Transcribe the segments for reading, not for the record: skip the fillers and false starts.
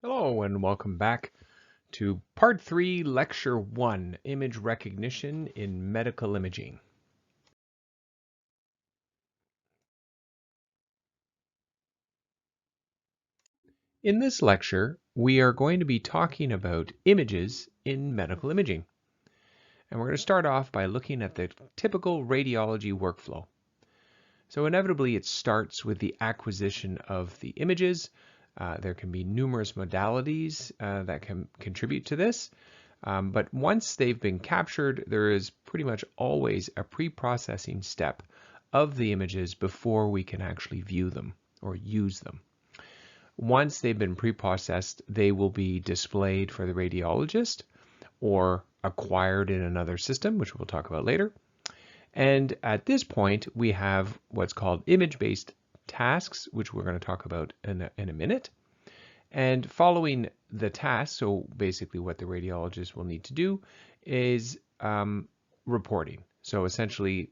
Hello and welcome back to Part 3, Lecture 1, Image Recognition in Medical Imaging. In this lecture, we are going to be talking about images in medical imaging. And we're going to start off by looking at the typical radiology workflow. So inevitably, it starts with the acquisition of the images. There can be numerous modalities that can contribute to this. But once they've been captured, there is pretty much always a pre-processing step of the images before we can actually view them or use them. Once they've been pre-processed, they will be displayed for the radiologist or acquired in another system, which we'll talk about later. And at this point, we have what's called image-based tasks, which we're going to talk about in a minute. And following the task, so basically what the radiologist will need to do is reporting. So essentially,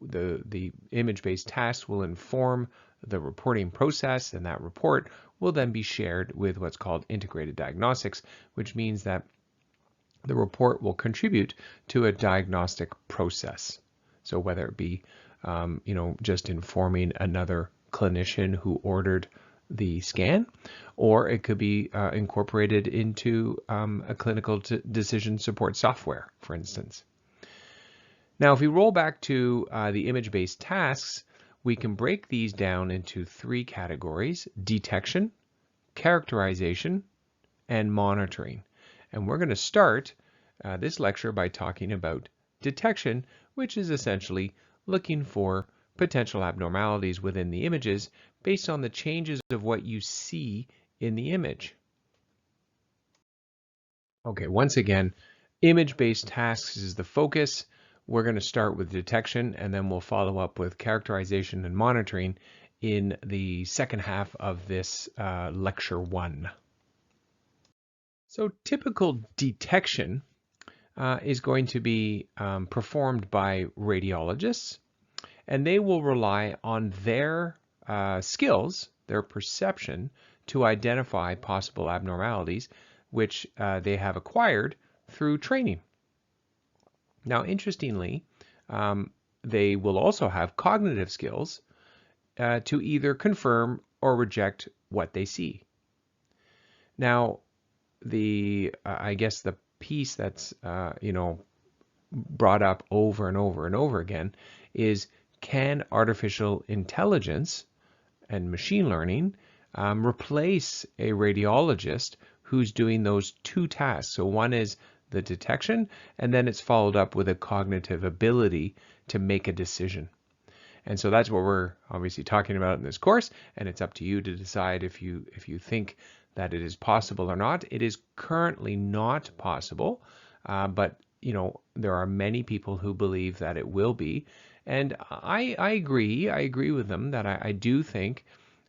the image-based task will inform the reporting process, and that report will then be shared with what's called integrated diagnostics, which means that the report will contribute to a diagnostic process. So whether it be, just informing another clinician who ordered the scan, or it could be incorporated into a clinical decision support software, for instance. Now, if we roll back to the image-based tasks, we can break these down into three categories: detection, characterization, and monitoring. And we're going to start this lecture by talking about detection, which is essentially looking for potential abnormalities within the images based on the changes of what you see in the image. Okay, once again, image-based tasks is the focus. We're going to start with detection, and then we'll follow up with characterization and monitoring in the second half of this lecture 1. So typical detection is going to be performed by radiologists, and they will rely on their skills, their perception, to identify possible abnormalities, which they have acquired through training. Now, interestingly, they will also have cognitive skills to either confirm or reject what they see. Now, I guess the piece that's brought up over and over and over again is, can artificial intelligence and machine learning replace a radiologist who's doing those two tasks? So one is the detection, and then it's followed up with a cognitive ability to make a decision. And so that's what we're obviously talking about in this course, and it's up to you to decide if you think that it is possible or not. It is currently not possible, but there are many people who believe that it will be, and I agree with them that I do think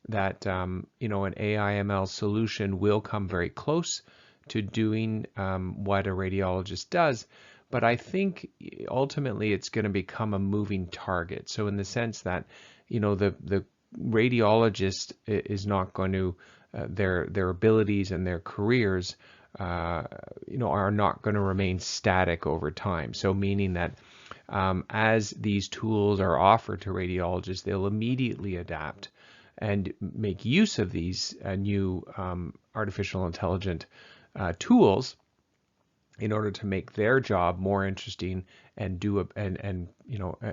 that an AI/ML solution will come very close to doing what a radiologist does. But I think ultimately it's going to become a moving target. So in the sense that, the radiologist is not going to, their abilities and their careers, are not going to remain static over time. So meaning that as these tools are offered to radiologists, they'll immediately adapt and make use of these new artificial intelligent tools in order to make their job more interesting and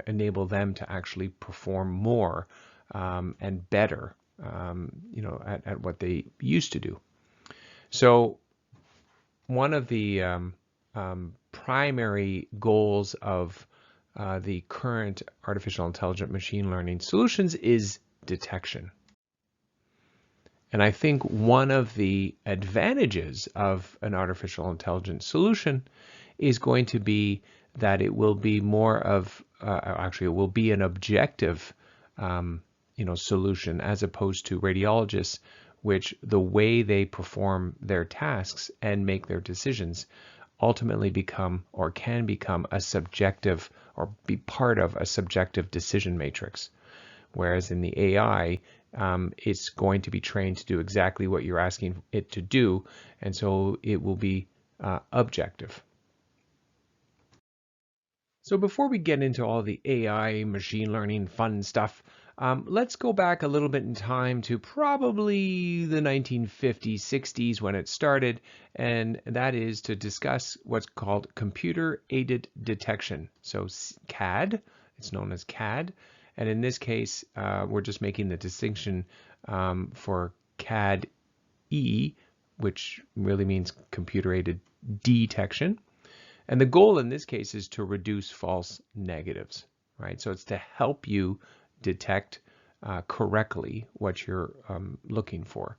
enable them to actually perform more and better at what they used to do. So one of the primary goals of the current artificial intelligent machine learning solutions is detection. And I think one of the advantages of an artificial intelligence solution is going to be that it will be more of, actually, it will be an objective, solution, as opposed to radiologists, which the way they perform their tasks and make their decisions ultimately become or can become a subjective or be part of a subjective decision matrix. Whereas in the AI, it's going to be trained to do exactly what you're asking it to do, and so it will be objective. So before we get into all the AI, machine learning, fun stuff, let's go back a little bit in time to probably the 1950s, 60s when it started, and that is to discuss what's called computer-aided detection. So CAD, it's known as CAD, and in this case, we're just making the distinction for CAD-E, which really means computer-aided detection. And the goal in this case is to reduce false negatives, right? So it's to help you detect correctly what you're looking for.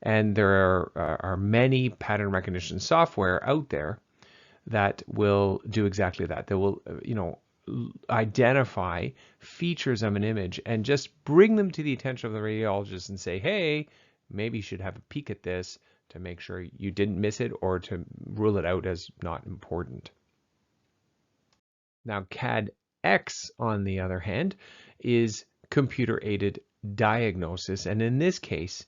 And there are many pattern recognition software out there that will do exactly that. They will, identify features of an image and just bring them to the attention of the radiologist and say, hey, maybe you should have a peek at this to make sure you didn't miss it or to rule it out as not important. Now, CAD-X, on the other hand, is computer-aided diagnosis. And in this case,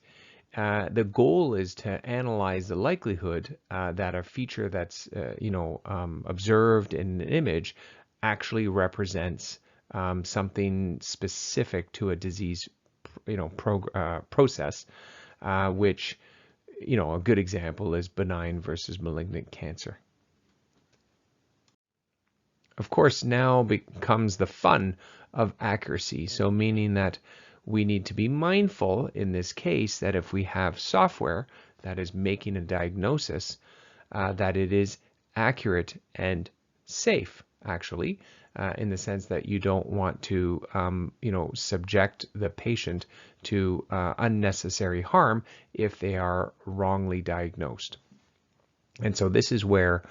the goal is to analyze the likelihood that a feature that's observed in an image actually represents something specific to a disease process, which a good example is benign versus malignant cancer. Of course, now becomes the fun of accuracy. So meaning that we need to be mindful in this case that if we have software that is making a diagnosis, that it is accurate and safe, actually, in the sense that you don't want to, subject the patient to unnecessary harm if they are wrongly diagnosed. And so this is where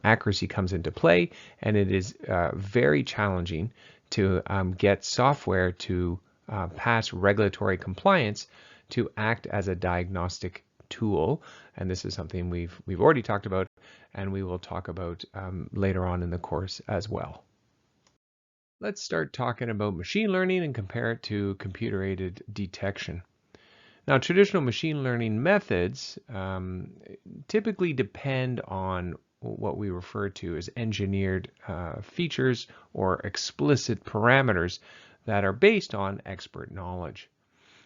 accuracy comes into play, and it is very challenging to get software to pass regulatory compliance to act as a diagnostic tool. And this is something we've already talked about, and we will talk about later on in the course as well. Let's start talking about machine learning and compare it to computer-aided detection. Now, traditional machine learning methods typically depend on what we refer to as engineered features or explicit parameters that are based on expert knowledge.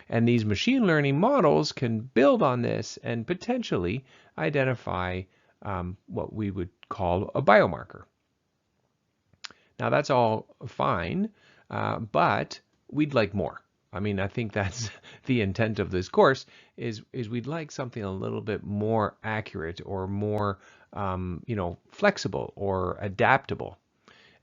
And these machine learning models can build on this and potentially identify what we would call a biomarker. Now, that's all fine, but we'd like more. I mean, I think that's the intent of this course is we'd like something a little bit more accurate or more, flexible or adaptable.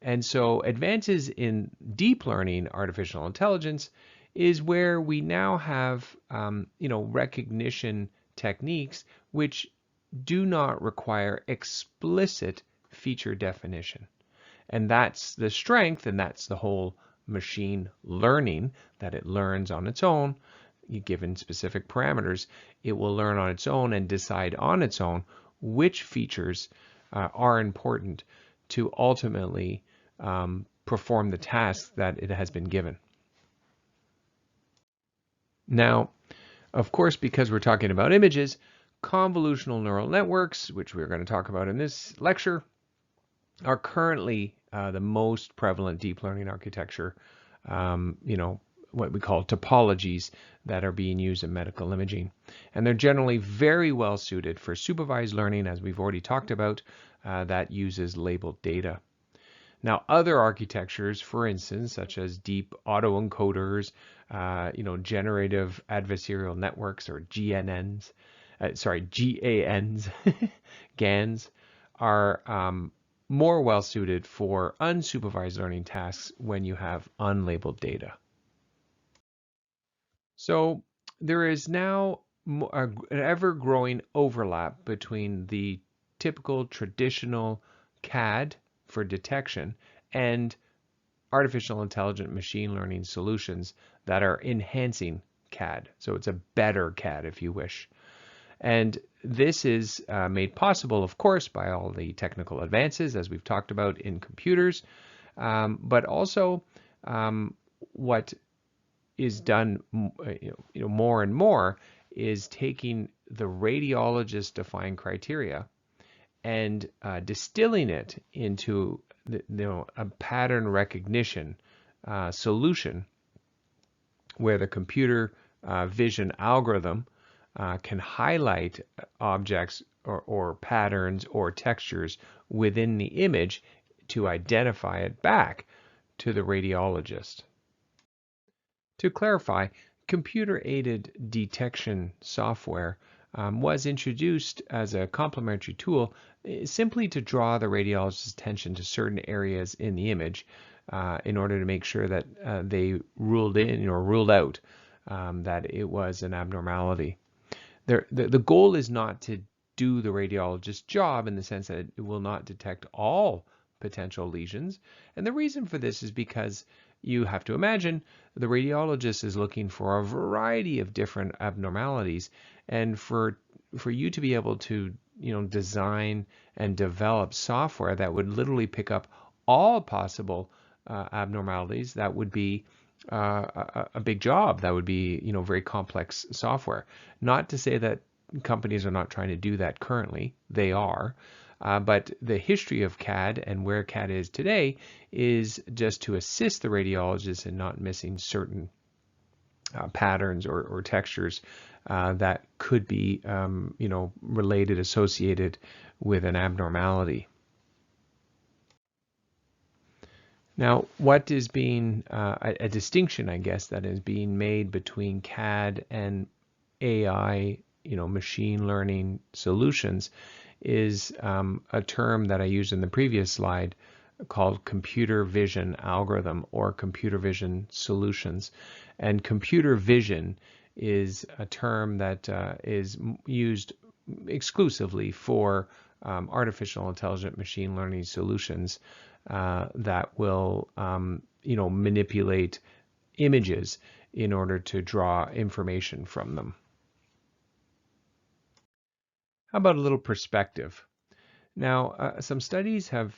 And so advances in deep learning artificial intelligence is where we now have, recognition techniques which do not require explicit feature definition. And that's the strength, and that's the whole machine learning, that it learns on its own. Given specific parameters, it will learn on its own and decide on its own which features are important to ultimately perform the task that it has been given. Now, of course, because we're talking about images, convolutional neural networks, which we're going to talk about in this lecture, are currently the most prevalent deep learning architecture, what we call topologies that are being used in medical imaging. And they're generally very well suited for supervised learning, as we've already talked about, that uses labeled data. Now, other architectures, for instance, such as deep autoencoders, generative adversarial networks, or GANs, GANs, are more well suited for unsupervised learning tasks when you have unlabeled data. So there is now an ever-growing overlap between the typical traditional CAD for detection and artificial intelligent machine learning solutions that are enhancing CAD. So it's a better CAD, if you wish. And this is made possible, of course, by all the technical advances, as we've talked about in computers, but also what is done more and more is taking the radiologist defined criteria and distilling it into a pattern recognition solution where the computer vision algorithm can highlight objects or patterns or textures within the image to identify it back to the radiologist. To clarify, computer-aided detection software was introduced as a complementary tool simply to draw the radiologist's attention to certain areas in the image in order to make sure that they ruled in or ruled out that it was an abnormality. The goal is not to do the radiologist's job in the sense that it will not detect all potential lesions. And the reason for this is because you have to imagine the radiologist is looking for a variety of different abnormalities, and for you to be able to design and develop software that would literally pick up all possible abnormalities, that would be a big job. That would be very complex software. Not to say that companies are not trying to do that currently. They are. But the history of CAD and where CAD is today is just to assist the radiologist in not missing certain patterns or textures that could be, related, associated with an abnormality. Now, what is being a distinction, I guess, that is being made between CAD and AI, machine learning solutions is a term that I used in the previous slide called computer vision algorithm or computer vision solutions. And computer vision is a term that is used exclusively for artificial intelligent machine learning solutions that will manipulate images in order to draw information from them. How about a little perspective? Now, some studies have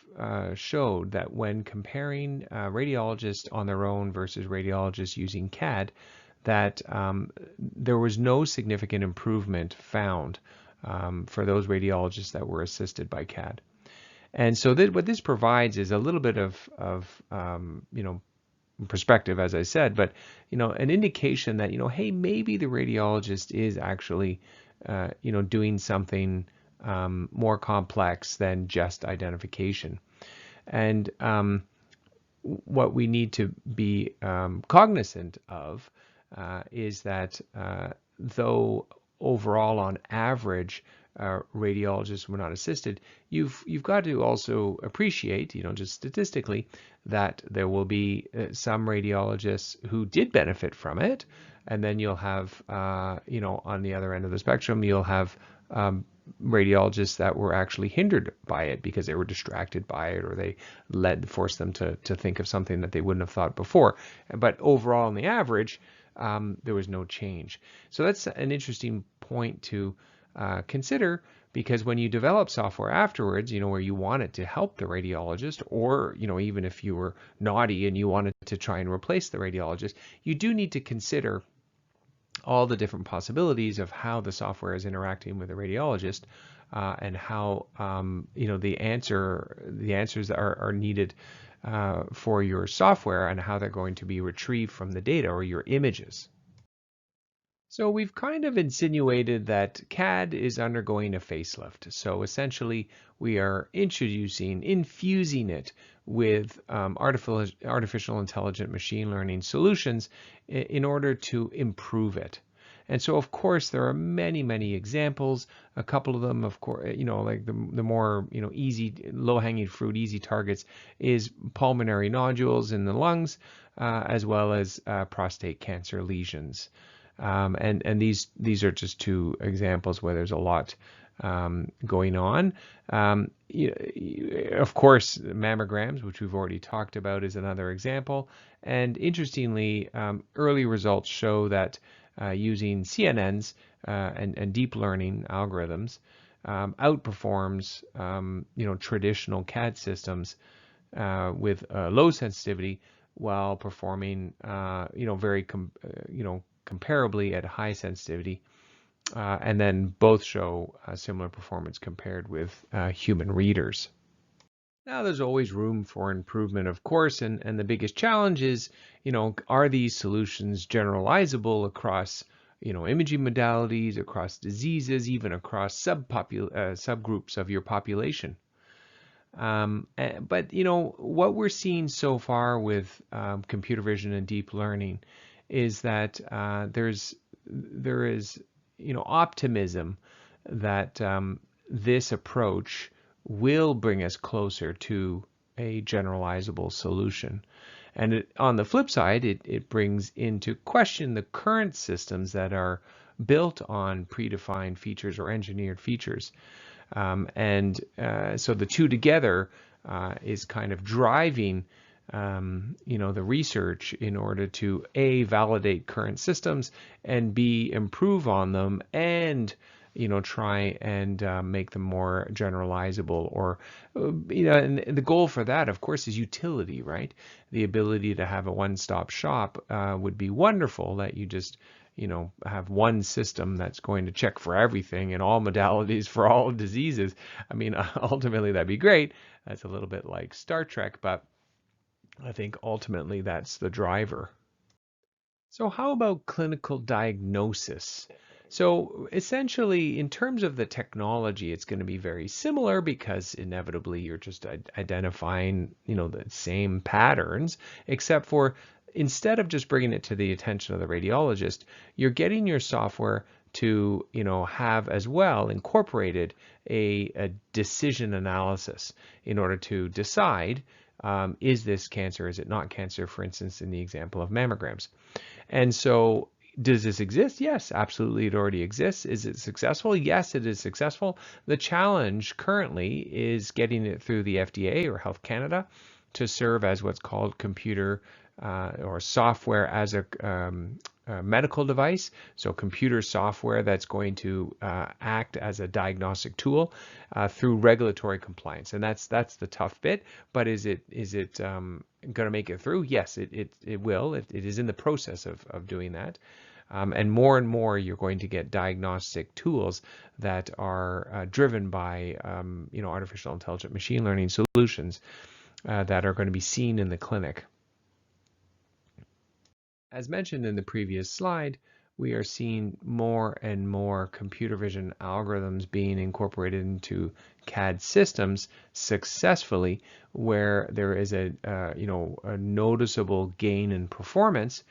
showed that when comparing radiologists on their own versus radiologists using CAD, that there was no significant improvement found for those radiologists that were assisted by CAD. And so what this provides is a little bit of perspective, as I said, but an indication that hey, maybe the radiologist is actually doing something more complex than just identification. And what we need to be cognizant of is that though overall on average radiologists were not assisted, you've got to also appreciate, just statistically, that there will be some radiologists who did benefit from it, and then you'll have, on the other end of the spectrum, you'll have radiologists that were actually hindered by it because they were distracted by it, or they forced them to think of something that they wouldn't have thought before. But overall, on the average, there was no change. So that's an interesting point to consider, because when you develop software afterwards, where you want it to help the radiologist, or even if you were naughty and you wanted to try and replace the radiologist, you do need to consider all the different possibilities of how the software is interacting with the radiologist, and how the answers are needed for your software, and how they're going to be retrieved from the data or your images. So we've kind of insinuated that CAD is undergoing a facelift. So essentially, we are infusing it with artificial intelligent machine learning solutions in order to improve it. And so, of course, there are many, many examples. A couple of them, of course, like the more, easy, low-hanging fruit, easy targets is pulmonary nodules in the lungs, as well as prostate cancer lesions. And these are just two examples where there's a lot going on. Of course, mammograms, which we've already talked about, is another example. And interestingly, early results show that using CNNs and deep learning algorithms outperforms traditional CAD systems with low sensitivity while performing, very comparably at high sensitivity. And then both show similar performance compared with human readers. Now, there's always room for improvement, of course, and the biggest challenge is, are these solutions generalizable across, imaging modalities, across diseases, even across subgroups of your population? But, what we're seeing so far with computer vision and deep learning is that there is, optimism that this approach will bring us closer to a generalizable solution. And on the flip side, it brings into question the current systems that are built on predefined features or engineered features. So the two together is kind of driving the research in order to A, validate current systems, and B, improve on them, and try and make them more generalizable, or and the goal for that, of course, is utility, right? The ability to have a one-stop shop would be wonderful, that you just have one system that's going to check for everything and all modalities for all diseases. I mean, ultimately that'd be great. That's a little bit like Star Trek, but I think ultimately that's the driver. So how about clinical diagnosis? So essentially, in terms of the technology, it's going to be very similar, because inevitably you're just identifying, the same patterns, except for instead of just bringing it to the attention of the radiologist, you're getting your software to, have as well incorporated a decision analysis in order to decide, is this cancer, is it not cancer, for instance, in the example of mammograms. And so does this exist? Yes, absolutely. It already exists. Is it successful? Yes, it is successful. The challenge currently is getting it through the FDA or Health Canada to serve as what's called computer or software as a medical device. So computer software that's going to act as a diagnostic tool through regulatory compliance. And that's the tough bit. But is it going to make it through? Yes, it will. It is in the process of doing that. And more you're going to get diagnostic tools that are driven by artificial intelligent machine learning solutions that are going to be seen in the clinic. As mentioned in the previous slide, we are seeing more and more computer vision algorithms being incorporated into CAD systems successfully, where there is a noticeable gain in performance.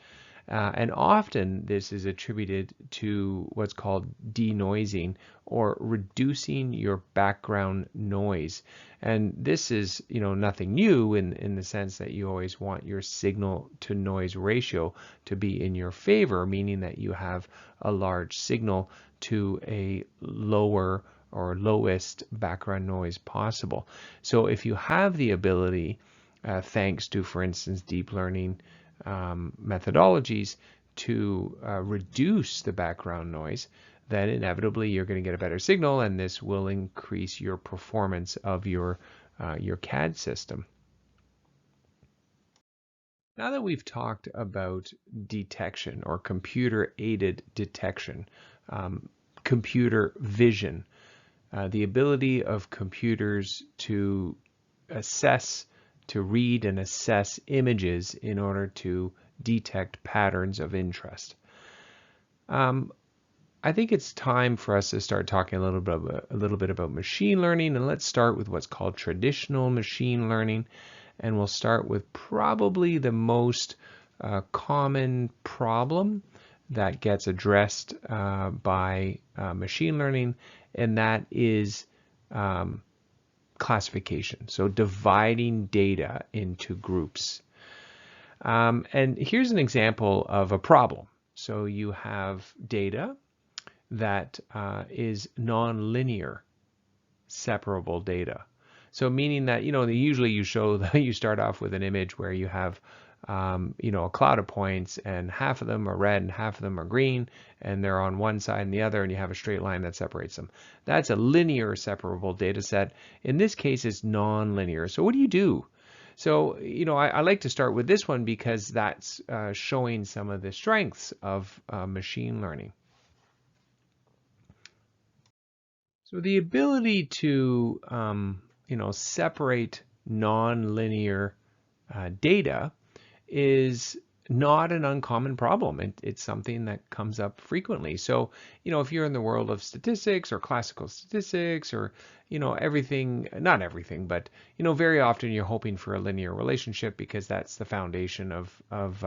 And often this is attributed to what's called denoising, or reducing your background noise. And this is, nothing new in the sense that you always want your signal to noise ratio to be in your favor, meaning that you have a large signal to a lower or lowest background noise possible. So if you have the ability, thanks to, for instance, deep learning methodologies, to reduce the background noise, then inevitably you're going to get a better signal, and this will increase your performance of your CAD system. Now that we've talked about detection or computer-aided detection, computer vision, the ability of computers to read and assess images in order to detect patterns of interest. I think it's time for us to start talking a little bit about machine learning, and let's start with what's called traditional machine learning, and we'll start with probably the most common problem that gets addressed by machine learning, and that is classification. So dividing data into groups. And here's an example of a problem. So you have data that is nonlinear separable data. So meaning that, usually you start off with an image where you have, a cloud of points, and half of them are red and half of them are green, and they're on one side and the other, and you have a straight line that separates them. That's a linear separable data set. In this case, it's nonlinear. So what do you do? So, I like to start with this one because that's showing some of the strengths of machine learning. So the ability to, separate nonlinear data is not an uncommon problem. It's something that comes up frequently. So, if you're in the world of statistics or classical statistics or, everything, not everything, but, very often you're hoping for a linear relationship because that's the foundation of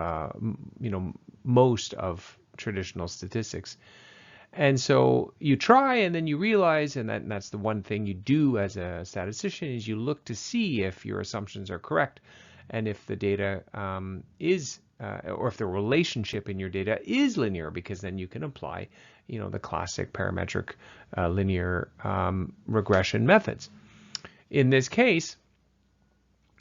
most of traditional statistics. And so you try and then you realize, and that's the one thing you do as a statistician, is you look to see if your assumptions are correct and if the data or if the relationship in your data is linear, because then you can apply, the classic parametric linear regression methods. In this case,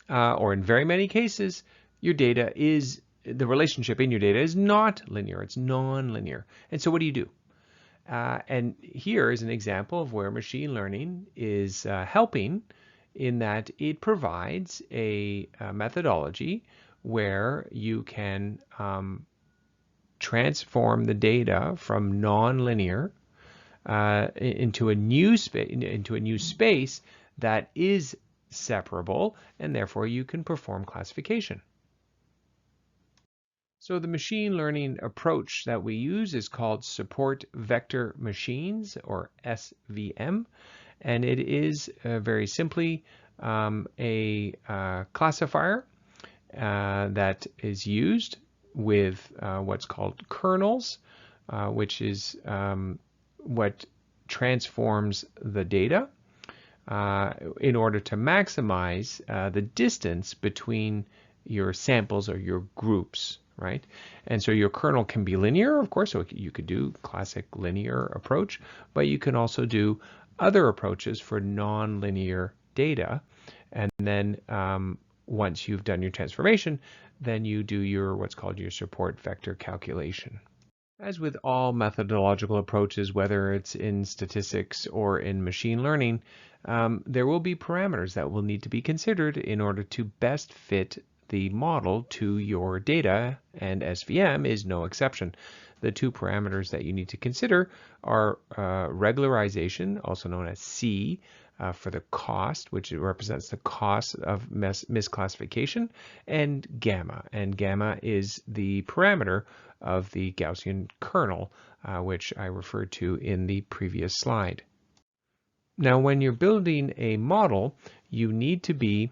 or in very many cases, the relationship in your data is not linear, it's non-linear. And so what do? And here is an example of where machine learning is helping, in that it provides a methodology where you can transform the data from nonlinear into a new space that is separable, and therefore you can perform classification. So the machine learning approach that we use is called support vector machines, or SVM, and it is very simply a classifier that is used with what's called kernels, which is what transforms the data in order to maximize the distance between your samples or your groups. Right? And so your kernel can be linear, of course, so you could do classic linear approach, but you can also do other approaches for nonlinear data. And then once you've done your transformation, then you do what's called your support vector calculation. As with all methodological approaches, whether it's in statistics or in machine learning, there will be parameters that will need to be considered in order to best fit the model to your data, and SVM is no exception. The two parameters that you need to consider are regularization, also known as C, for the cost, which represents the cost of misclassification, and gamma. And gamma is the parameter of the Gaussian kernel, which I referred to in the previous slide. Now, when you're building a model, you need to be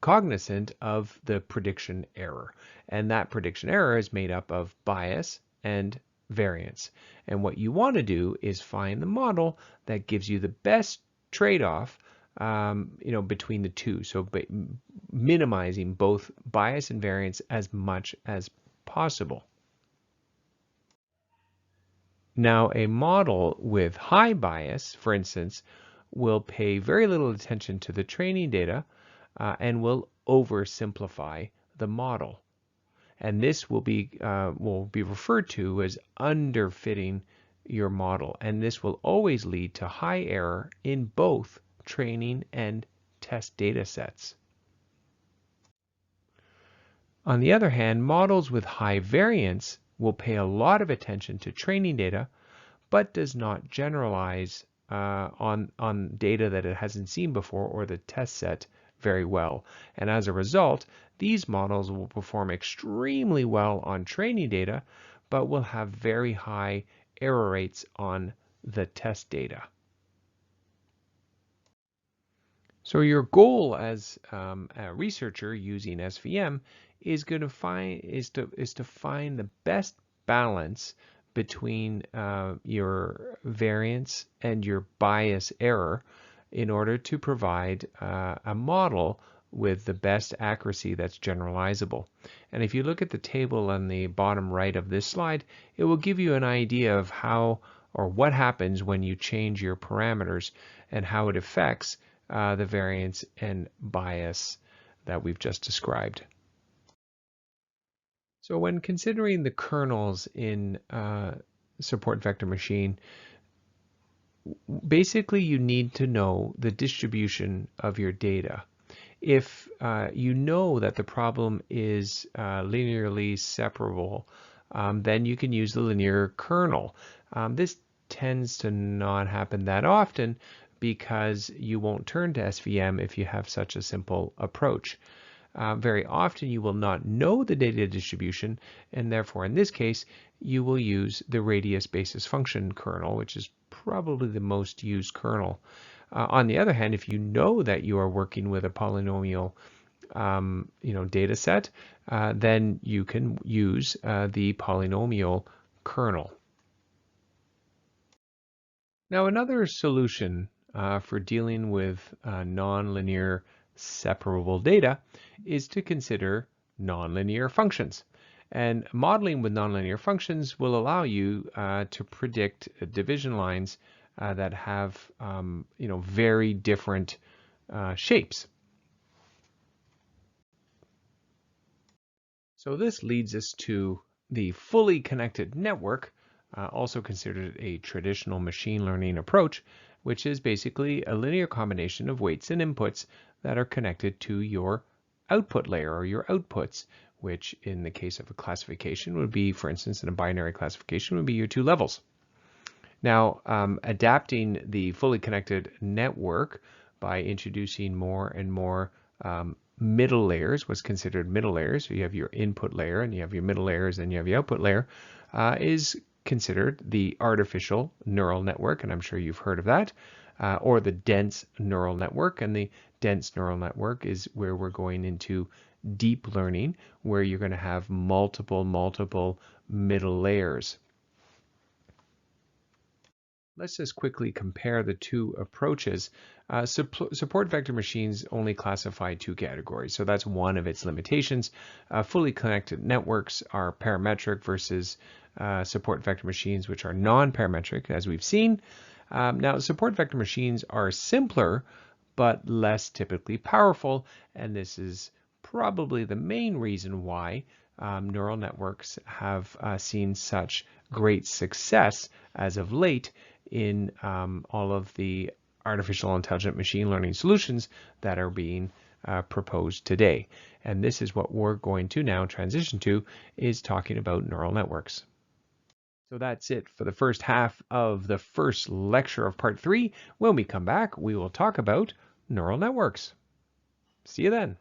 cognizant of the prediction error. And that prediction error is made up of bias and variance. And what you want to do is find the model that gives you the best trade-off between the two. So minimizing both bias and variance as much as possible. Now, a model with high bias, for instance, will pay very little attention to the training data and will oversimplify the model. And this will be referred to as underfitting your model. And this will always lead to high error in both training and test data sets. On the other hand, models with high variance will pay a lot of attention to training data, but does not generalize on data that it hasn't seen before or the test set very well. And as a result, these models will perform extremely well on training data, but will have very high error rates on the test data. So your goal as a researcher using SVM is to find the best balance between your variance and your bias error in order to provide a model with the best accuracy that's generalizable. And if you look at the table on the bottom right of this slide, it will give you an idea of how or what happens when you change your parameters and how it affects the variance and bias that we've just described. So when considering the kernels in support vector machine, basically you need to know the distribution of your data. If you know that the problem is linearly separable, then you can use the linear kernel. This tends to not happen that often because you won't turn to SVM if you have such a simple approach. Very often you will not know the data distribution, and therefore in this case you will use the radius basis function kernel, which is probably the most used kernel. On the other hand, if you know that you are working with a polynomial data set, then you can use the polynomial kernel. Now, another solution for dealing with nonlinear separable data is to consider nonlinear functions. And modeling with nonlinear functions will allow you to predict division lines that have very different shapes. So this leads us to the fully connected network, also considered a traditional machine learning approach, which is basically a linear combination of weights and inputs that are connected to your output layer or your outputs, which in the case of a classification would be, for instance, in a binary classification would be your two levels. Now, adapting the fully connected network by introducing more and more middle layers, what's considered middle layers, so you have your input layer and you have your middle layers and you have your output layer, is considered the artificial neural network, and I'm sure you've heard of that, or the dense neural network. And the dense neural network is where we're going into deep learning, where you're going to have multiple middle layers. Let's just quickly compare the two approaches. Support vector machines only classify two categories, so that's one of its limitations. Fully connected networks are parametric versus support vector machines, which are non-parametric, as we've seen. Now, support vector machines are simpler, but less typically powerful, and this is probably the main reason why neural networks have seen such great success as of late in all of the artificial intelligent machine learning solutions that are being proposed today. And this is what we're going to now transition to, is talking about neural networks. So that's it for the first half of the first lecture of part 3. When we come back, we will talk about neural networks. See you then.